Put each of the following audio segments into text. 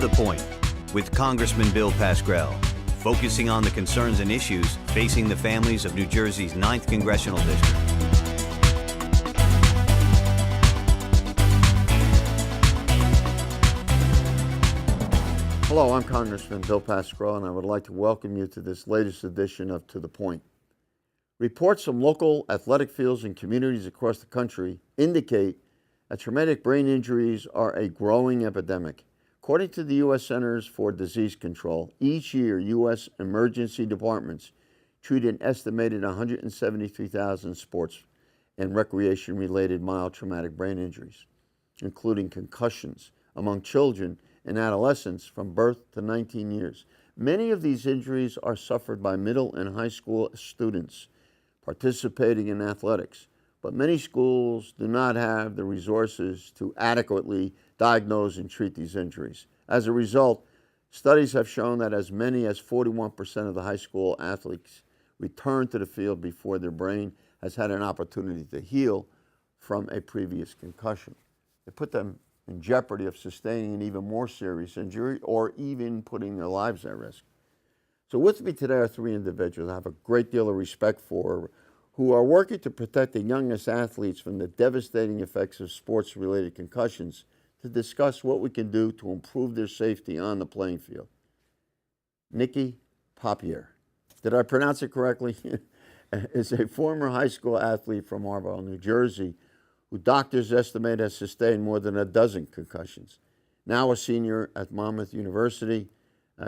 the Point with Congressman Bill Pascrell, focusing on the concerns and issues facing the families of New Jersey's 9th Congressional District. Hello, I'm Congressman Bill Pascrell, and I would like to welcome you to this latest edition of To the Point. Reports from local athletic fields and communities across the country indicate that traumatic brain injuries are a growing epidemic. According to the U.S. Centers for Disease Control, each year U.S. emergency departments treat an estimated 173,000 sports and recreation-related mild traumatic brain injuries, including concussions among children and adolescents from birth to 19 years. Many of these injuries are suffered by middle and high school students participating in athletics, but many schools do not have the resources to adequately diagnose and treat these injuries. As a result, studies have shown that as many as 41% of the high school athletes return to the field before their brain has had an opportunity to heal from a previous concussion. It put them in jeopardy of sustaining an even more serious injury or even putting their lives at risk. So with me today are three individuals I have a great deal of respect for, who are working to protect the youngest athletes from the devastating effects of sports-related concussions, to discuss what we can do to improve their safety on the playing field. Niki Popyer, did I pronounce it correctly? Is a former high school athlete from Marlboro, New Jersey, who doctors estimate has sustained more than a dozen concussions. Now a senior at Monmouth University,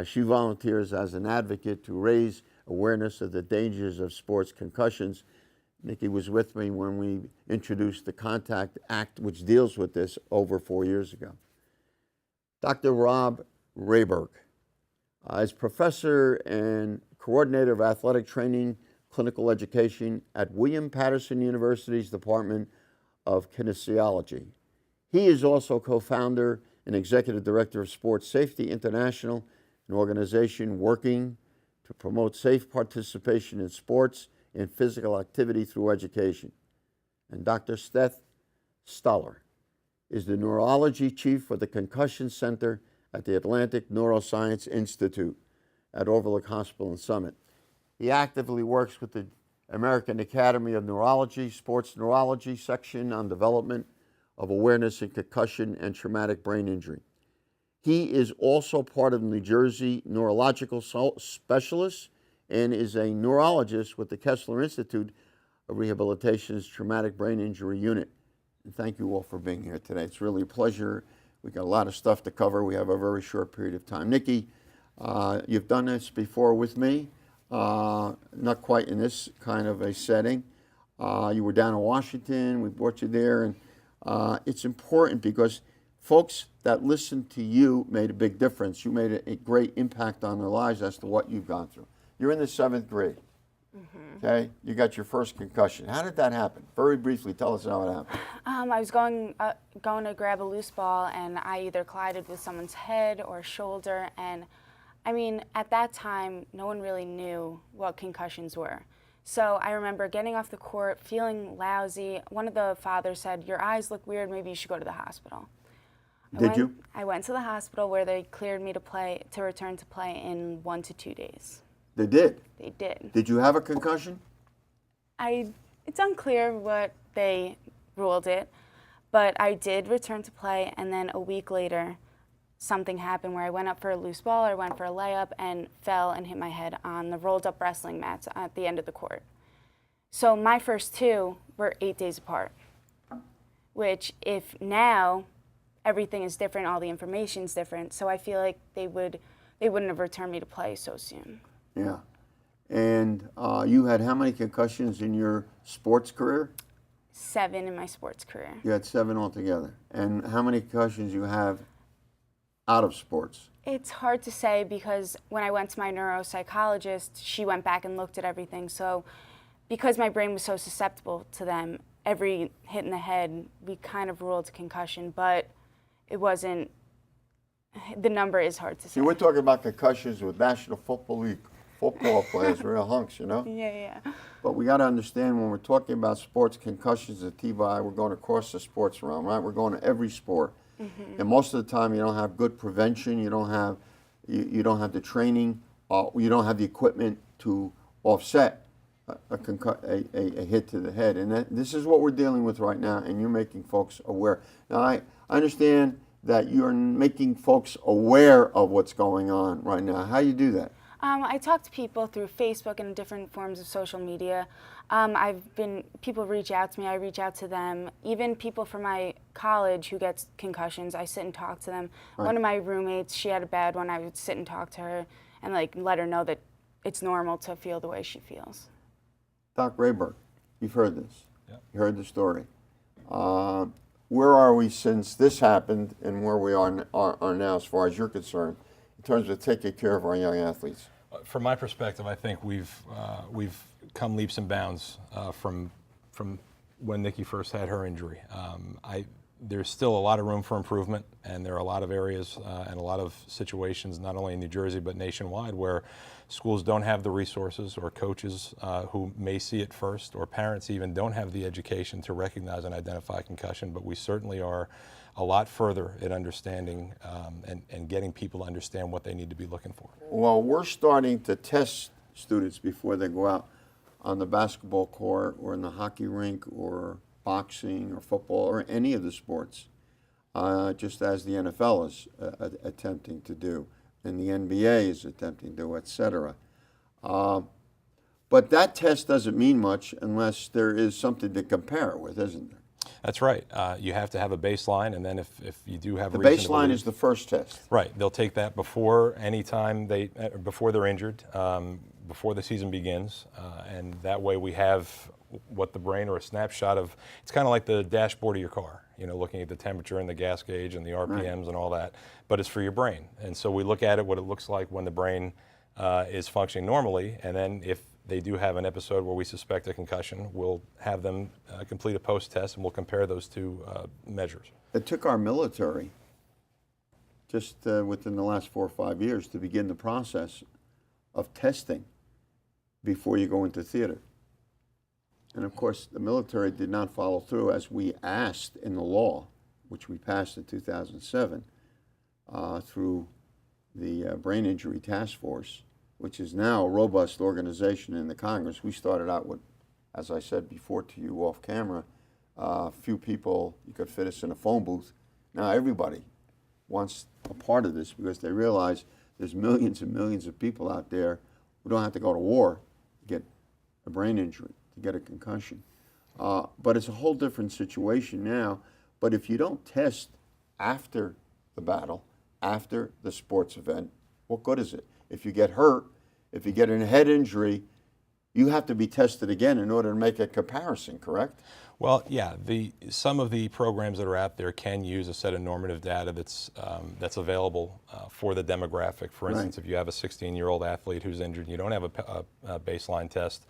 she volunteers as an advocate to raise awareness of the dangers of sports concussions. Nikki was with me when we introduced the Contact Act, which deals with this, over 4 years ago. Dr. Robb Rehberg is professor and coordinator of athletic training, clinical education at William Paterson University's Department of Kinesiology. He is also co-founder and executive director of Sports Safety International, an organization working to promote safe participation in sports and physical activity through education. And Dr. Seth Stoller is the Neurology Chief for the Concussion Center at the Atlantic Neuroscience Institute at Overlook Hospital in Summit. He actively works with the American Academy of Neurology, Sports Neurology section on development of awareness in concussion and traumatic brain injury. He is also part of the New Jersey Neurological Specialists and is a neurologist with the Kessler Institute of Rehabilitation's Traumatic Brain Injury Unit. And thank you all for being here today. It's really a pleasure. We've got a lot of stuff to cover. We have a very short period of time. Nikki, you've done this before with me. Not quite in this kind of a setting. You were down in Washington, we brought you there, and it's important because folks that listened to you made a big difference. You made a great impact on their lives as to what you've gone through. You're in the 7th grade, okay? You got your first concussion. How did that happen? Very briefly, tell us how it happened. I was going to grab a loose ball, and I either collided with someone's head or shoulder, and I mean, at that time, no one really knew what concussions were. So I remember getting off the court, feeling lousy. One of the fathers said, "Your eyes look weird, maybe you should go to the hospital." I went to the hospital where they cleared me to return to play in 1 to 2 days. They did? They did. Did you have a concussion? It's unclear what they ruled it, but I did return to play, and then a week later, something happened where I went up for a loose ball or went for a layup and fell and hit my head on the rolled up wrestling mats at the end of the court. So my first two were 8 days apart, which if now everything is different, all the information's different, so I feel like they wouldn't have returned me to play so soon. Yeah. And you had how many concussions in your sports career? 7 in my sports career. You had 7 altogether. And how many concussions you have out of sports? It's hard to say because when I went to my neuropsychologist, she went back and looked at everything. So because my brain was so susceptible to them, every hit in the head, we kind of ruled concussion, but it wasn't, the number is hard to say. See, we're talking about concussions with National Football League football players, real hunks, you know? Yeah. But we got to understand when we're talking about sports concussions at TBI, we're going across the sports realm, right? We're going to every sport. And most of the time you don't have good prevention, you don't have the training, you don't have the equipment to offset a hit to the head. And this is what we're dealing with right now, and you're making folks aware. Now, I understand that you're making folks aware of what's going on right now. How do you do that? I talk to people through Facebook and different forms of social media. People reach out to me, I reach out to them. Even people from my college who gets concussions, I sit and talk to them. Right. One of my roommates, she had a bad one, I would sit and talk to her and let her know that it's normal to feel the way she feels. Doc Rehberg, you've heard this. Yep. You heard the story. Where are we since this happened and where we are now as far as you're concerned in terms of taking care of our young athletes? From my perspective, I think we've come leaps and bounds from when Nikki first had her injury. There's still a lot of room for improvement, and there are a lot of areas and a lot of situations, not only in New Jersey but nationwide, where schools don't have the resources, or coaches who may see it first, or parents even don't have the education to recognize and identify concussion. But we certainly are a lot further at understanding and getting people to understand what they need to be looking for. Well, we're starting to test students before they go out on the basketball court or in the hockey rink or boxing or football or any of the sports, just as the NFL is attempting to do and the NBA is attempting to do, etc. But that test doesn't mean much unless there is something to compare it with, isn't there? That's right. You have to have a baseline, and then if you do have The reason to baseline believe, is the first test. right. They'll take that before any time before they're injured, before the season begins, and that way we have what the brain, or a snapshot of. It's kind of like the dashboard of your car, looking at the temperature and the gas gauge and the RPMs and all that, but it's for your brain. And so we look at it, what it looks like when the brain is functioning normally, and then if they do have an episode where we suspect a concussion, we'll have them complete a post-test, and we'll compare those two measures. It took our military just within the last 4 or 5 years to begin the process of testing before you go into theater. And of course, the military did not follow through as we asked in the law, which we passed in 2007 through the Brain Injury Task Force, which is now a robust organization in the Congress. We started out with, as I said before to you off camera, a few people, you could fit us in a phone booth. Now everybody wants a part of this because they realize there's millions and millions of people out there who don't have to go to war to get a brain injury, to get a concussion. But it's a whole different situation now. But if you don't test after the battle, after the sports event, what good is it? If you get hurt, if you get a head injury, you have to be tested again in order to make a comparison, correct? Well, yeah. Some of the programs that are out there can use a set of normative data that's available for the demographic. For instance, if you have a 16-year-old athlete who's injured and you don't have a baseline test,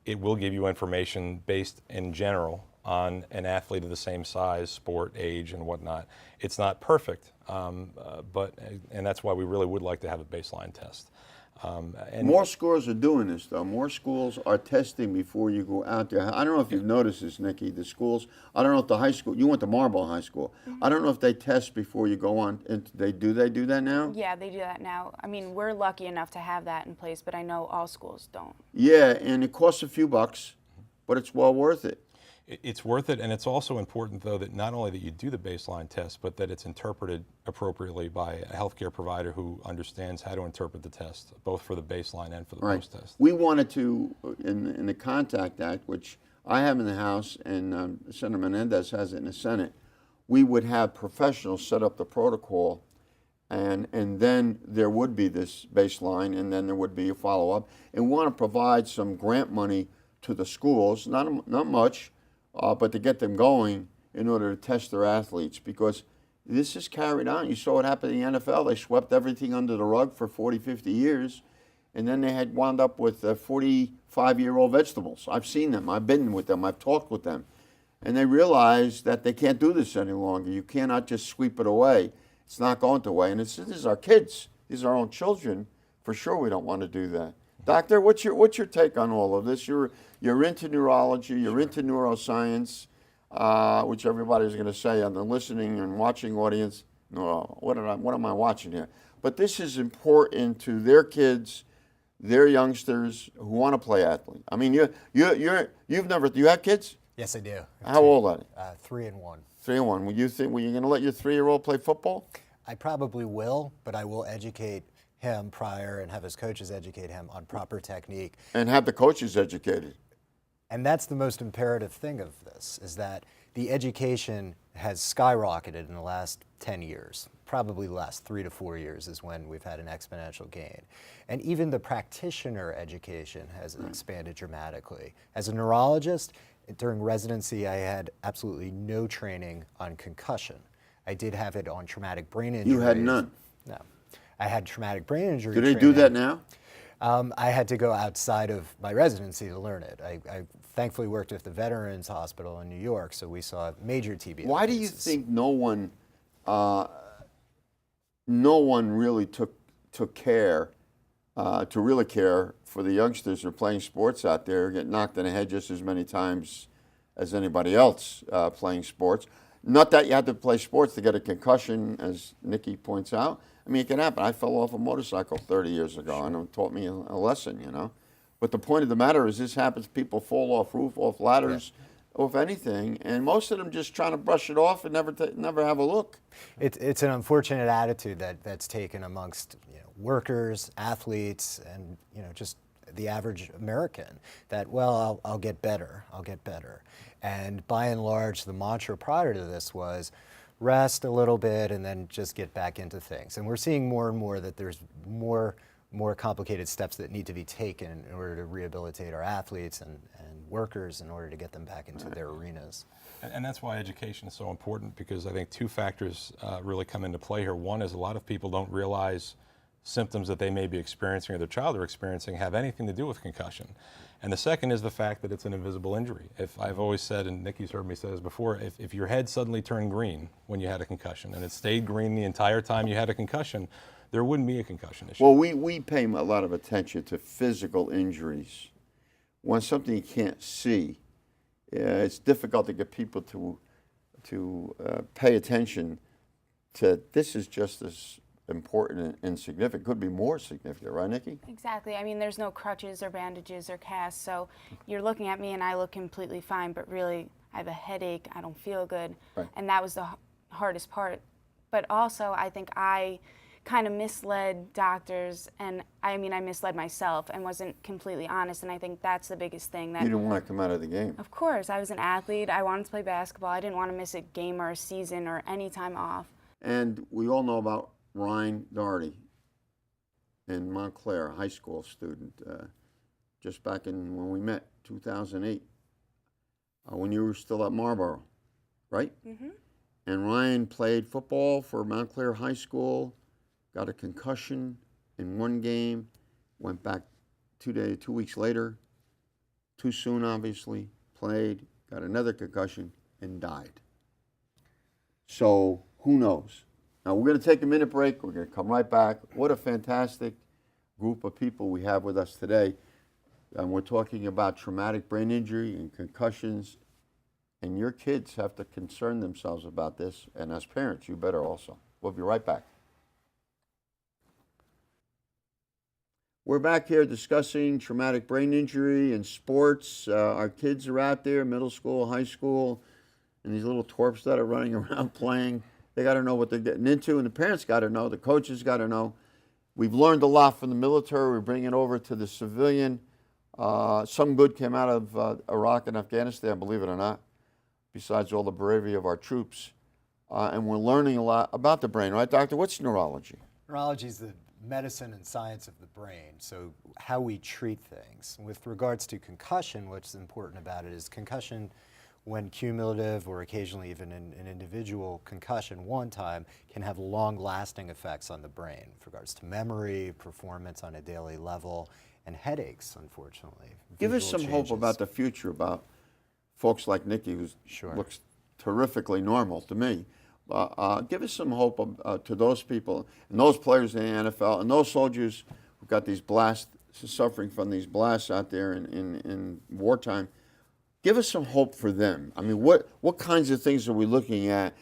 it will give you information based in general on an athlete of the same size, sport, age, and whatnot. It's not perfect, and that's why we really would like to have a baseline test. And more schools are doing this, though. More schools are testing before you go out there. I don't know if you've noticed this, Nikki. The schools, I don't know if the high school, you went to Marlboro High School. I don't know if they test before you go on. They do that now? Yeah, they do that now. I mean, we're lucky enough to have that in place, but I know all schools don't. Yeah, and it costs a few bucks, but it's well worth it. It's worth it, and it's also important, though, that not only that you do the baseline test, but that it's interpreted appropriately by a healthcare provider who understands how to interpret the test, both for the baseline and for the post-test. We wanted to, in the Contact Act, which I have in the House and Senator Menendez has it in the Senate, we would have professionals set up the protocol, and then there would be this baseline, and then there would be a follow-up. And we want to provide some grant money to the schools, not much, but to get them going in order to test their athletes, because this is carried on. You saw what happened in the NFL. They swept everything under the rug for 40, 50 years, and then they had wound up with 45-year-old vegetables. I've seen them. I've been with them. I've talked with them. And they realized that they can't do this any longer. You cannot just sweep it away. It's not going to away. And this is our kids. These are our own children. For sure we don't want to do that. Doctor, what's your take on all of this? You're into neurology, you're into neuroscience. which everybody's going to say on the listening and watching audience, no, what am I watching here? But this is important to their kids, their youngsters who want to play athlete. I mean, you have kids? Yes, I do. How old are they? 3 and 1. 3 and 1. Were you going to let your 3-year-old play football? I probably will, but I will educate him prior and have his coaches educate him on proper technique. And have the coaches educated. And that's the most imperative thing of this, is that the education has skyrocketed in the last 10 years. Probably the last 3 to 4 years is when we've had an exponential gain. And even the practitioner education has expanded dramatically. As a neurologist, during residency, I had absolutely no training on concussion. I did have it on traumatic brain injury. You had none? No. I had traumatic brain injury Do they training. do that now? I had to go outside of my residency to learn it. I thankfully worked with the Veterans Hospital in New York, so we saw major TBI Why do you cases. think no one really took care to really care for the youngsters who are playing sports out there, get knocked in the head just as many times as anybody else playing sports? Not that you had to play sports to get a concussion, as Nikki points out. I mean, it can happen. I fell off a motorcycle 30 years ago, and it taught me a lesson, you know. But the point of the matter is this happens. People fall off roof, off ladders, off anything, and most of them just trying to brush it off and never have a look. It's an unfortunate attitude that's taken amongst workers, athletes, and just the average American, that, well, I'll get better, I'll get better. And by and large, the mantra prior to this was rest a little bit and then just get back into things. And we're seeing more and more that there's more complicated steps that need to be taken in order to rehabilitate our athletes and workers in order to get them back into their arenas. And that's why education is so important, because I think 2 factors really come into play here. One is a lot of people don't realize symptoms that they may be experiencing or their child are experiencing have anything to do with concussion. And the second is the fact that it's an invisible injury. If I've always said, and Nikki's heard me say this before, if your head suddenly turned green when you had a concussion and it stayed green the entire time you had a concussion, there wouldn't be a concussion issue. Well, we pay a lot of attention to physical injuries. When something you can't see, it's difficult to get people to pay attention to. This is just as important and significant. Could be more significant, right, Nikki? Exactly. I mean, there's no crutches or bandages or casts, so you're looking at me and I look completely fine, but really I have a headache, I don't feel good, right. And that was the hardest part. But also, I think I kind of misled doctors, and I mean, I misled myself and wasn't completely honest, and I think that's the biggest thing. That you didn't want to come out of the game. Of course, I was an athlete. I wanted to play basketball. I didn't want to miss a game or a season or any time off. And we all know about Ryan Doherty in Montclair, a high school student, just back in when we met, 2008, when you were still at Marlboro, right? Mm-hmm. And Ryan played football for Montclair High School, got a concussion in one game, went back 2 weeks later, too soon obviously, played, got another concussion, and died. So who knows? Now, we're going to take a minute break. We're going to come right back. What a fantastic group of people we have with us today. And we're talking about traumatic brain injury and concussions. And your kids have to concern themselves about this. And as parents, you better also. We'll be right back. We're back here discussing traumatic brain injury and sports. Our kids are out there, middle school, high school, and these little twerps that are running around playing. They got to know what they're getting into, and the parents got to know, the coaches got to know. We've learned a lot from the military. We're bringing it over to the civilian. Some good came out of Iraq and Afghanistan, believe it or not, besides all the bravery of our troops. And we're learning a lot about the brain, right, Doctor? What's neurology? Neurology is the medicine and science of the brain, so how we treat things. With regards to concussion, what's important about it is concussion, when cumulative or occasionally even an individual concussion one time, can have long-lasting effects on the brain with regards to memory, performance on a daily level, and headaches, unfortunately. Give us some hope about the future, about folks like Nikki, who looks terrifically normal to me. Give us some hope to those people and those players in the NFL and those soldiers who've got these blasts, suffering from these blasts out there in wartime. give us some hope for them. I mean, what kinds of things are we looking at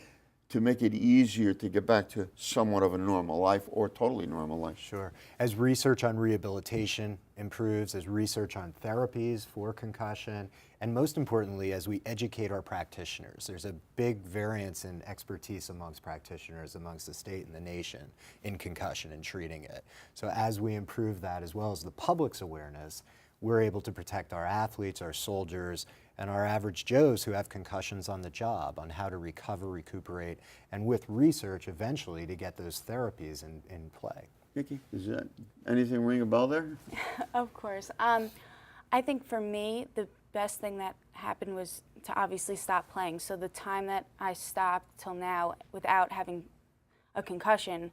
to make it easier to get back to somewhat of a normal life or totally normal life? Sure. As research on rehabilitation improves, as research on therapies for concussion, and most importantly, as we educate our practitioners. There's a big variance in expertise amongst practitioners, amongst the state and the nation in concussion and treating it. So as we improve that, as well as the public's awareness, we're able to protect our athletes, our soldiers, and our average Joes who have concussions on the job on how to recover, recuperate, and with research eventually to get those therapies in play. Nikki, does that anything ring a bell there? Of course. I think for me, the best thing that happened was to obviously stop playing. So the time that I stopped till now without having a concussion,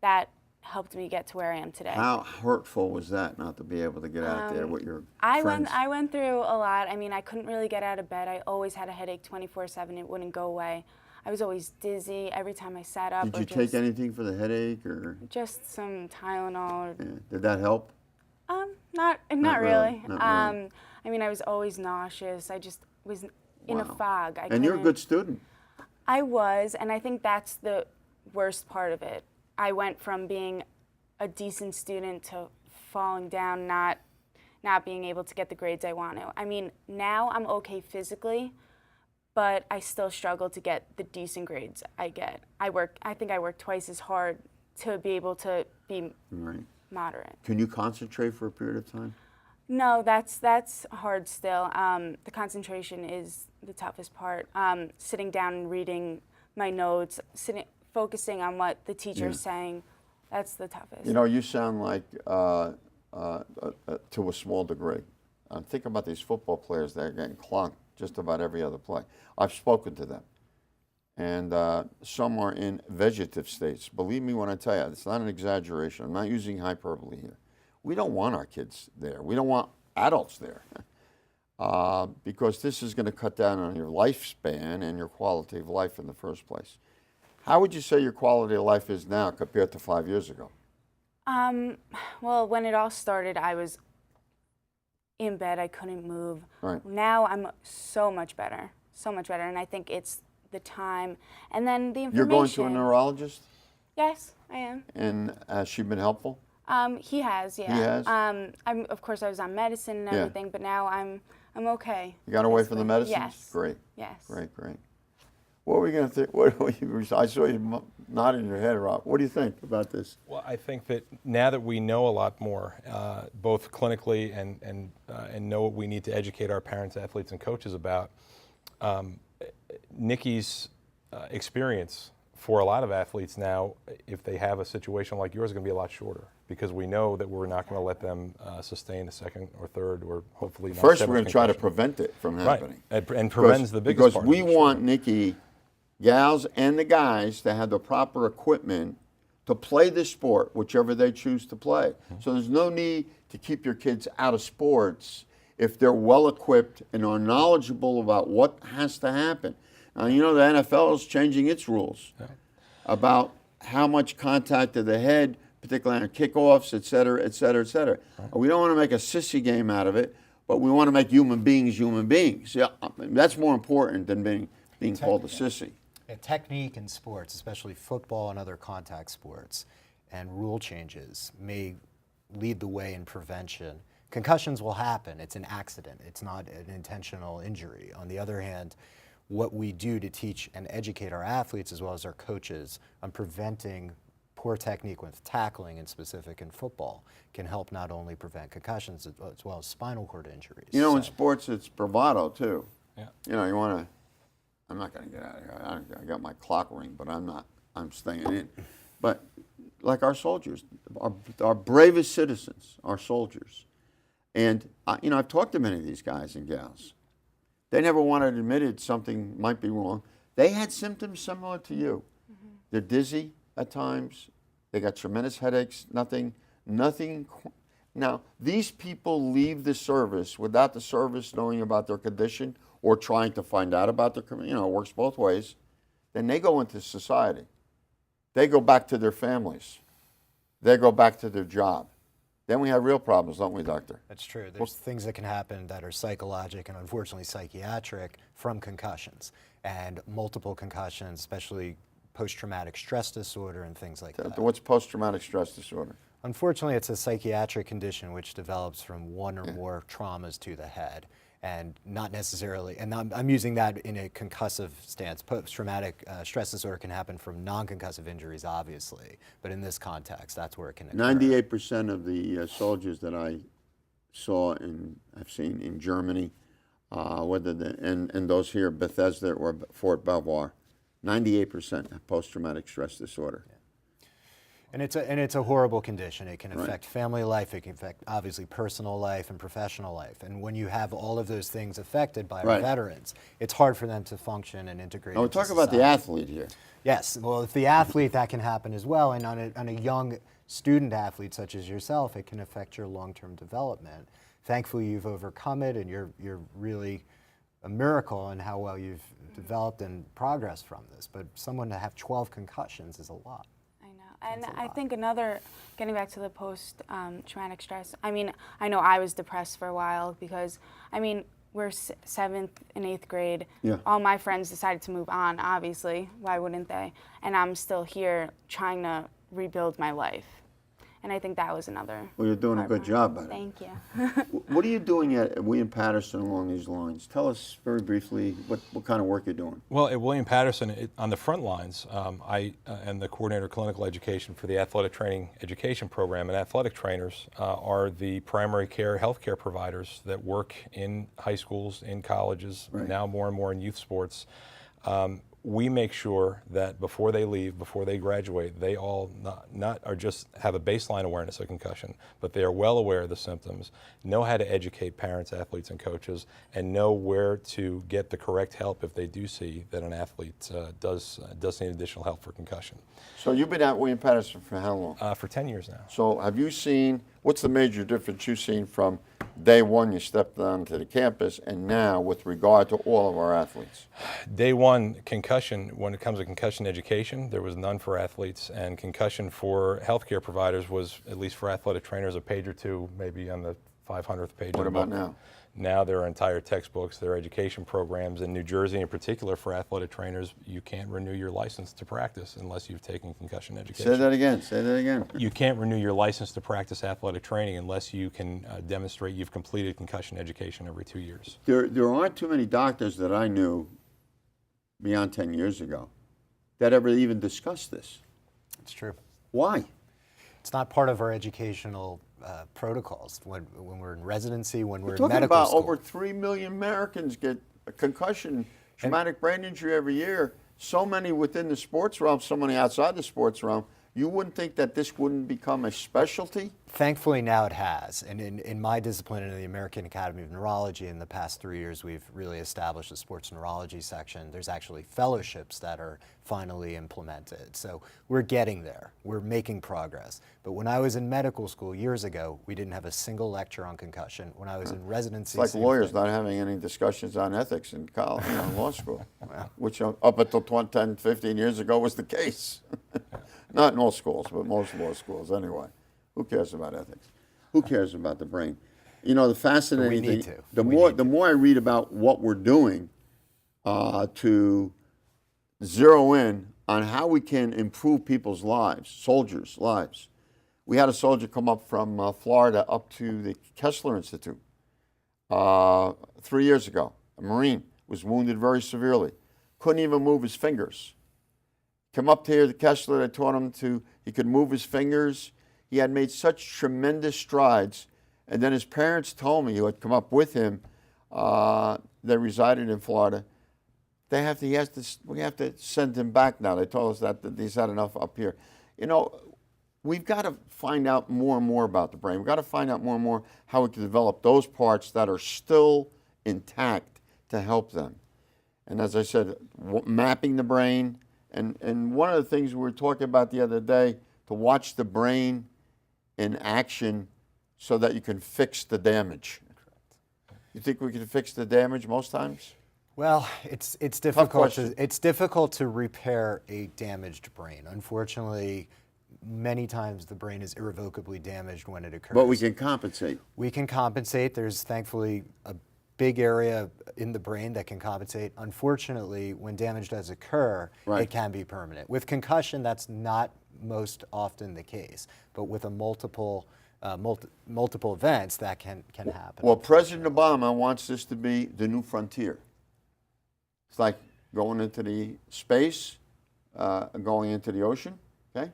that helped me get to where I am today. How hurtful was that not to be able to get out there with your friends? I went through a lot. I mean, I couldn't really get out of bed. I always had a headache 24/7. It wouldn't go away. I was always dizzy every time I sat up. Did you take anything for the headache or? Just some Tylenol. Yeah. Did that help? Not Not really. really, not really. I mean, I was always nauseous. I just was in a Wow. fog. And you're a good student. I was, and I think that's the worst part of it. I went from being a decent student to falling down, not being able to get the grades I want to. I mean, now I'm okay physically, but I still struggle to get the decent grades I get. I think I work twice as hard to be able to be Right. moderate. Can you concentrate for a period of time? No, that's hard still. The concentration is the toughest part. Sitting down and reading my notes, focusing on what the teacher's saying, that's the toughest. You know, you sound like, to a small degree. Think about these football players that are getting clunked just about every other play. I've spoken to them. And some are in vegetative states. Believe me when I tell you, it's not an exaggeration. I'm not using hyperbole here. We don't want our kids there. We don't want adults there. Because this is going to cut down on your lifespan and your quality of life in the first place. How would you say your quality of life is now compared to 5 years ago? Well, when it all started, I was in bed. I couldn't move. Right. Now I'm so much better, and I think it's the time and then the information. You're going to a neurologist? Yes, I am. And has she been helpful? He has, yeah. He has? Of course, I was on medicine and everything, but now I'm okay. You got away from the medicines? Yes. Great. Yes. Great. What were we going to think? I saw you nodding your head, Rob. What do you think about this? Well, I think that now that we know a lot more, both clinically and know what we need to educate our parents, athletes, and coaches about, Nikki's experience for a lot of athletes now, if they have a situation like yours, is going to be a lot shorter because we know that we're not going to let them sustain a second or third or hopefully not. First, we're going to try to prevent it from happening. Right, and prevents the biggest part. Because we want Nikki, gals, and the guys to have the proper equipment to play this sport, whichever they choose to play. Mm-hmm. So there's no need to keep your kids out of sports if they're well equipped and are knowledgeable about what has to happen. Now, you know, the NFL is changing its rules about how much contact to the head, particularly on kickoffs, et cetera, et cetera, et cetera. Right. We don't want to make a sissy game out of it, but we want to make human beings human beings. Yeah, that's more important than being called a sissy. Technique in sports, especially football and other contact sports, and rule changes may lead the way in prevention. Concussions will happen. It's an accident. It's not an intentional injury. On the other hand, what we do to teach and educate our athletes as well as our coaches on preventing poor technique with tackling in specific in football can help not only prevent concussions as well as spinal cord injuries. You know, in sports, it's bravado too. Yeah. You know, you want to, I'm not going to get out of here. I got my clock ring, but I'm staying in. But like our soldiers, our bravest citizens, our soldiers. And, you know, I've talked to many of these guys and gals. They never wanted to admit something might be wrong. They had symptoms similar to you. Mm-hmm. They're dizzy at times. They got tremendous headaches, nothing. Now, these people leave the service without the service knowing about their condition or trying to find out about their, you know, it works both ways. Then they go into society. They go back to their families. They go back to their job. then we have real problems, don't we, doctor? That's true. There's things that can happen that are psychologic and unfortunately psychiatric from concussions, and multiple concussions, especially post-traumatic stress disorder and things like that. What's post-traumatic stress disorder? Unfortunately, it's a psychiatric condition which develops from one or more traumas to the head, and not necessarily, and I'm using that in a concussive stance. Post-traumatic stress disorder can happen from non-concussive injuries, obviously, but in this context, that's where it can occur. 98% of the soldiers that I saw I've seen in Germany, and those here, Bethesda or Fort Belvoir, 98% have post-traumatic stress disorder. And it's a horrible condition. It can affect family life. It can affect, obviously, personal life and professional life. And when you have all of those things affected by our veterans, it's hard for them to function and integrate. Now, we're talking about the athlete here. Yes. Well, if the athlete, that can happen as well. And on a young student athlete such as yourself, it can affect your long-term development. Thankfully, you've overcome it, and you're really a miracle in how well you've developed and progressed from this. But someone to have 12 concussions is a lot. And I think getting back to the post-traumatic stress, I mean, I know I was depressed for a while because, I mean, we're 7th and 8th grade. Yeah. All my friends decided to move on, obviously. Why wouldn't they? And I'm still here trying to rebuild my life. And I think that was another. Well, you're doing a good job at it. Thank you. What are you doing at William Paterson along these lines? Tell us very briefly what kind of work you're doing. Well, at William Paterson, on the front lines, I am the coordinator of clinical education for the athletic training education program, and athletic trainers are the primary care healthcare providers that work in high schools, in colleges, now more and more in youth sports. We make sure that before they leave, before they graduate, they all not are just have a baseline awareness of concussion, but they are well aware of the symptoms, know how to educate parents, athletes, and coaches, and know where to get the correct help if they do see that an athlete does need additional help for concussion. So you've been at William Paterson for how long? For 10 years now. So have you seen, what's the major difference you've seen from day one you stepped onto the campus and now with regard to all of our athletes? Day one, concussion, when it comes to concussion education, there was none for athletes, and concussion for healthcare providers was, at least for athletic trainers, a page or two, maybe on the 500th page. What about now? Now there are entire textbooks, there are education programs. In New Jersey in particular, for athletic trainers, you can't renew your license to practice unless you've taken concussion education. Say that again, say that again. You can't renew your license to practice athletic training unless you can demonstrate you've completed concussion education every 2 years. There aren't too many doctors that I knew beyond 10 years ago that ever even discussed this. It's true. Why? It's not part of our educational protocols when we're in residency, when we're in We're talking medical about school. over 3 million Americans get a concussion, traumatic brain injury every year. So many within the sports realm, so many outside the sports realm. You wouldn't think that this wouldn't become a specialty? Thankfully, now it has. And in my discipline, in the American Academy of Neurology, in the past 3 years, we've really established a sports neurology section. There's actually fellowships that are finally implemented. So we're getting there. We're making progress. But when I was in medical school years ago, we didn't have a single lecture on concussion. When I was in residency, It's like lawyers not having any discussions on ethics in college, in law school, which up until 10, 15 years ago was the case. Not in all schools, but most law schools anyway. Who cares about ethics? Who cares about the brain? You know, the fascinating thing, the more I read about what we're doing to zero in on how we can improve people's lives, soldiers' lives. We had a soldier come up from Florida up to the Kessler Institute 3 years ago. A Marine was wounded very severely. Couldn't even move his fingers. Come up here to Kessler, they taught him he could move his fingers. He had made such tremendous strides. And then his parents told me, who had come up with him, they resided in Florida, we have to send him back now. They told us that he's had enough up here. You know, we've got to find out more and more about the brain. We've got to find out more and more how we can develop those parts that are still intact to help them. And as I said, mapping the brain. And one of the things we were talking about the other day, to watch the brain in action so that you can fix the damage. You think we can fix the damage most times? Well, it's difficult to repair a damaged brain. Unfortunately, many times the brain is irrevocably damaged when it occurs. But we can compensate. We can compensate. There's thankfully a big area in the brain that can compensate. Unfortunately, when damage does occur, Right. it can be permanent. With concussion, that's not most often the case, but with a multiple events, that can happen. Well, President Obama wants this to be the new frontier. It's like going into the space, going into the ocean, okay?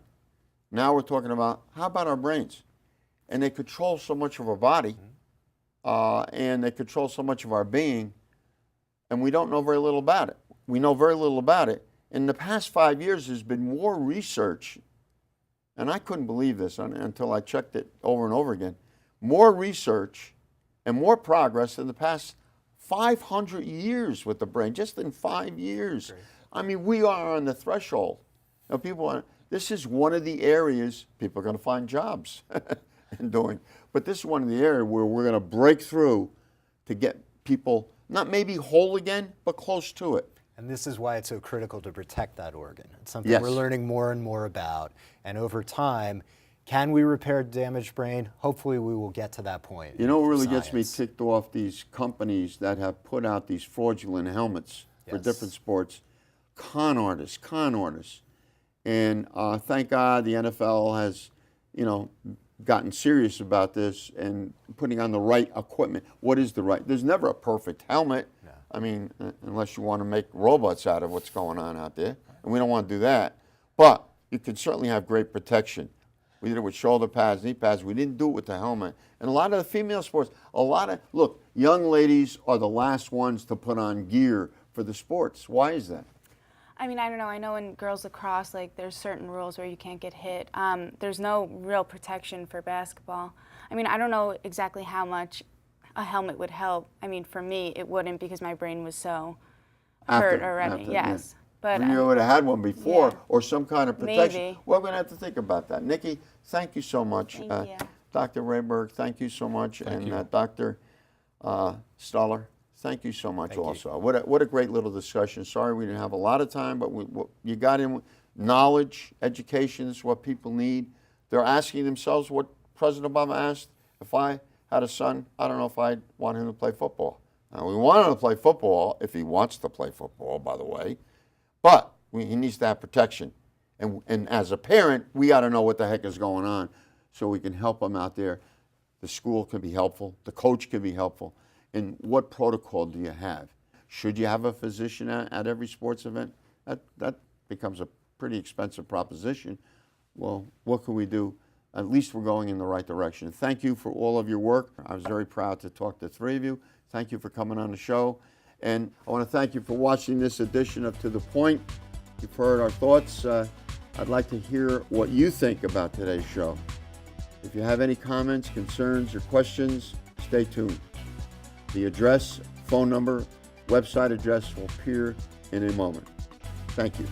Now we're talking about, how about our brains? And they control so much of our body, and they control so much of our being, and we don't know very little about it. We know very little about it. In the past 5 years, there's been more research, and I couldn't believe this until I checked it over and over again, more research and more progress in the past 500 years with the brain, just in 5 years. Great. I mean, we are on the threshold. Now, this is one of the areas people are going to find jobs in doing. But this is one of the areas where we're going to break through to get people not maybe whole again, but close to it. And this is why it's so critical to protect that organ. It's something Yes. we're learning more and more about. And over time, can we repair damaged brain? Hopefully we will get to that point. You know what really gets me Science. ticked off? These companies that have put out these fraudulent helmets for Yes. different sports. Con artists. And thank God the NFL has, gotten serious about this and putting on the right equipment. What is the right? There's never a perfect helmet. No. I mean, unless you want to make robots out of what's going on out there. And we don't want to do that. But you can certainly have great protection. We did it with shoulder pads, knee pads. We didn't do it with the helmet. And a lot of the female sports, look, young ladies are the last ones to put on gear for the sports. Why is that? I mean, I don't know. I know in girls lacrosse, like, there's certain rules where you can't get hit. There's no real protection for basketball. I mean, I don't know exactly how much a helmet would help. I mean, for me, it wouldn't because my brain was so hurt already. Yes. But you would have had one before, yeah. or some kind of protection. Maybe. Well, we're going to have to think about that. Nikki, thank you so much. Thank you. Dr. Rehberg, thank you so much. Thank and you. Dr. Stoller, thank you so much Thank you. also. What a great little discussion. Sorry we didn't have a lot of time, but you got in. Knowledge, education is what people need. They're asking themselves what President Obama asked. If I had a son, I don't know if I'd want him to play football. Now, we want him to play football, if he wants to play football, by the way. But he needs to have protection. And as a parent, we got to know what the heck is going on so we can help him out there. The school can be helpful. The coach can be helpful. And what protocol do you have? Should you have a physician at every sports event? That becomes a pretty expensive proposition. Well, what can we do? At least we're going in the right direction. Thank you for all of your work. I was very proud to talk to the three of you. Thank you for coming on the show. And I want to thank you for watching this edition of To The Point. You've heard our thoughts. I'd like to hear what you think about today's show. If you have any comments, concerns, or questions, stay tuned. The address, phone number, website address will appear in a moment. Thank you.